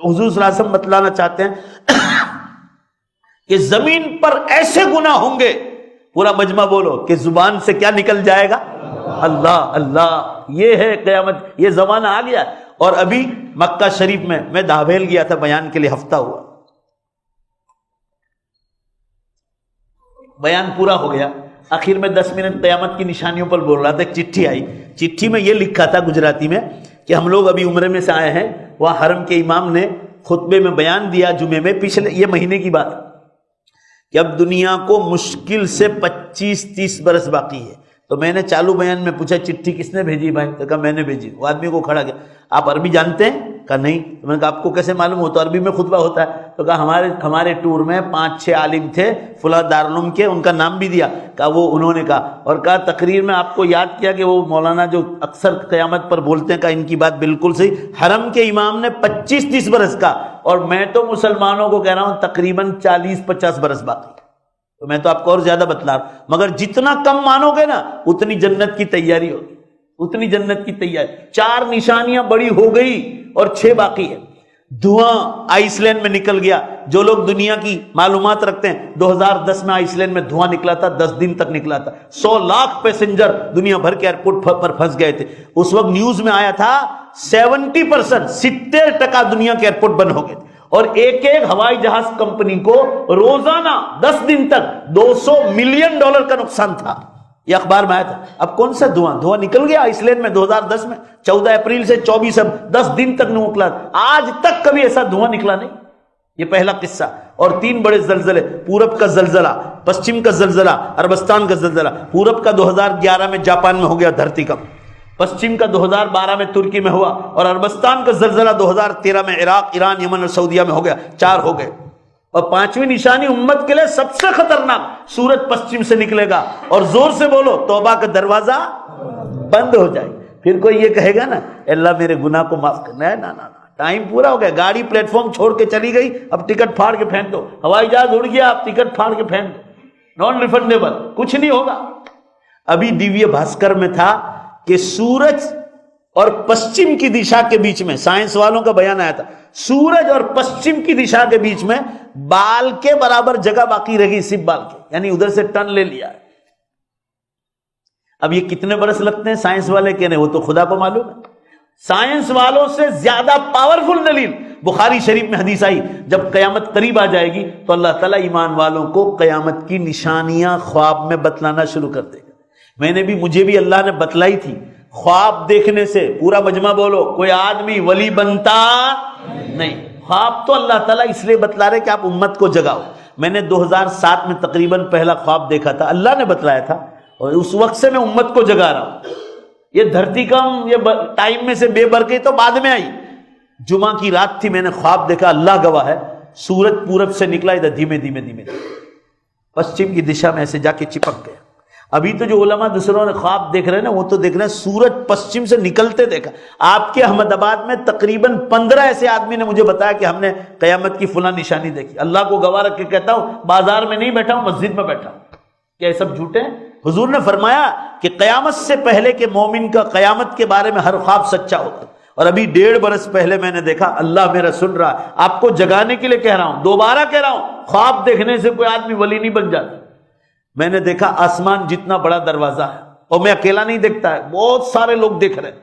حضور صلی اللہ علیہ وسلم بتلانا چاہتے ہیں کہ زمین پر ایسے گناہ ہوں گے، پورا مجمع بولو کہ زبان سے کیا نکل جائے گا؟ اللہ اللہ. یہ ہے قیامت، یہ زمانہ آ گیا. اور ابھی مکہ شریف میں دہبیل گیا تھا بیان کے لیے، ہفتہ ہوا، بیان پورا ہو گیا. آخر میں 10 منٹ قیامت کی نشانیوں پر بول رہا تھا. ایک چٹھی آئی، چٹھی میں یہ لکھا تھا گجراتی میں کہ ہم لوگ ابھی عمرے میں سے آئے ہیں، وہاں حرم کے امام نے خطبے میں بیان دیا جمعے میں، پچھلے یہ مہینے کی بات، کہ اب دنیا کو مشکل سے 25-30 برس باقی ہے. تو میں نے چالو بیان میں پوچھا چٹھی کس نے بھیجی بھائی؟ تو کہا میں نے بھیجی. وہ آدمی کو کھڑا کیا، آپ عربی جانتے ہیں؟ کہا نہیں. تو میں نے کہا آپ کو کیسے معلوم ہو؟ تو عربی میں خطبہ ہوتا ہے. تو کہا ہمارے ٹور میں 5-6 عالم تھے فلاں دارالعلوم کے، ان کا نام بھی دیا. کہا وہ انہوں نے کہا، اور کہا تقریر میں آپ کو یاد کیا کہ وہ مولانا جو اکثر قیامت پر بولتے ہیں، کہا ان کی بات بالکل صحیح. حرم کے امام نے 25-30 برس کا، اور میں تو مسلمانوں کو کہہ رہا ہوں تقریباً 40-50 برس باقی. تو میں تو آپ کو اور زیادہ بتلا رہا ہوں، مگر جتنا کم مانو گے نا اتنی جنت کی تیاری ہوگی، اتنی جنت کی تیاری. 4 نشانیاں بڑی ہو گئی اور 6 باقی ہے. دھواں آئس لینڈ میں نکل گیا. جو لوگ دنیا کی معلومات رکھتے ہیں، 2010 میں آئس لینڈ میں دھواں نکلا تھا، 10 دن تک نکلا تھا. 100 لاکھ پیسنجر دنیا بھر کے ایئرپورٹ پر پھنس گئے تھے. اس وقت نیوز میں آیا تھا 70%، 70% دنیا کے ایئرپورٹ بند ہو گئے تھے. اور ایک ہوائی جہاز کمپنی کو روزانہ 10 دن تک $200 ملین کا نقصان تھا. یہ اخبار میں آیا تھا. اب کون سا دھواں نکل گیا آئس لینڈ میں 2010 میں، 14 اپریل سے 24 10 دن تک نہیں نکلا. آج تک کبھی ایسا دھواں نکلا نہیں. یہ پہلا قصہ. اور 3 بڑے زلزلے، پورب کا زلزلہ، پشچم کا زلزلہ، عربستان کا زلزلہ. پورب کا 2011 میں جاپان میں ہو گیا دھرتی کمپ، پشچم کا 2012 میں ترکی میں ہوا، اور عربستان کا زلزلہ 2013 میں عراق، ایران، یمن اور سعودیہ میں ہو گیا. 4 ہو گئے. اور 5ویں نشانی امت کے لیے سب سے خطرناک، سورج پشچم سے نکلے گا، اور زور سے بولو توبہ کا دروازہ بند ہو جائے. پھر کوئی یہ کہے گا نا اللہ میرے گناہ کو معاف کرنا ہے، نا ٹائم پورا ہو گیا. گاڑی پلیٹ فارم چھوڑ کے چلی گئی، اب ٹکٹ پھاڑ کے پھینک دو. ہوائی جہاز اڑ گیا، اب ٹکٹ پھاڑ کے پھینک دو، نان ریفنڈیبل، کچھ نہیں ہوگا. ابھی دیویہ بھاسکر میں تھا کہ سورج اور پشچم کی دشا کے بیچ میں، سائنس والوں کا بیان آیا تھا، سورج اور پشچم کی دشا کے بیچ میں بال کے برابر جگہ باقی رہی، صرف بال کے، یعنی ادھر سے ٹن لے لیا. اب یہ کتنے برس لگتے ہیں سائنس والے کہنے، وہ تو خدا کو معلوم ہے. سائنس والوں سے زیادہ پاورفل دلیل بخاری شریف میں حدیث آئی، جب قیامت قریب آ جائے گی تو اللہ تعالیٰ ایمان والوں کو قیامت کی نشانیاں خواب میں بتلانا شروع کر دے گا. مجھے بھی اللہ نے بتلائی تھی. خواب دیکھنے سے، پورا مجمع بولو، کوئی آدمی ولی بنتا نہیں. خواب تو اللہ تعالیٰ اس لیے بتلا رہے کہ آپ امت کو جگاؤ. میں نے 2007 میں تقریباً پہلا خواب دیکھا تھا، اللہ نے بتلایا تھا، اور اس وقت سے میں امت کو جگا رہا ہوں. یہ دھرتی کم، یہ ٹائم میں سے بے برکت تو بعد میں آئی. جمعہ کی رات تھی، میں نے خواب دیکھا، اللہ گواہ ہے، سورج پورب سے نکلا، ادھر دھیمے دھیمے پشچم کی دشا میں ایسے جا کے چپک گیا. ابھی تو جو علماء دوسروں نے خواب دیکھ رہے ہیں نا، وہ تو دیکھ رہے ہیں سورج پشچم سے نکلتے دیکھا. آپ کے احمد آباد میں تقریباً 15 ایسے آدمی نے مجھے بتایا کہ ہم نے قیامت کی فلاں نشانی دیکھی. اللہ کو گواہ رکھ کے کہتا ہوں، بازار میں نہیں بیٹھا ہوں، مسجد میں بیٹھا ہوں. کیا یہ سب جھوٹے ہیں؟ حضور نے فرمایا کہ قیامت سے پہلے کے مومن کا قیامت کے بارے میں ہر خواب سچا ہوتا. اور ابھی 1.5 برس پہلے میں نے دیکھا، اللہ میرا سن رہا ہے، آپ کو جگانے کے لیے کہہ رہا ہوں، دوبارہ کہہ رہا ہوں، خواب دیکھنے سے کوئی آدمی ولی نہیں بن جاتا. میں نے دیکھا آسمان جتنا بڑا دروازہ ہے، اور میں اکیلا نہیں دیکھتا ہے، بہت سارے لوگ دیکھ رہے ہیں.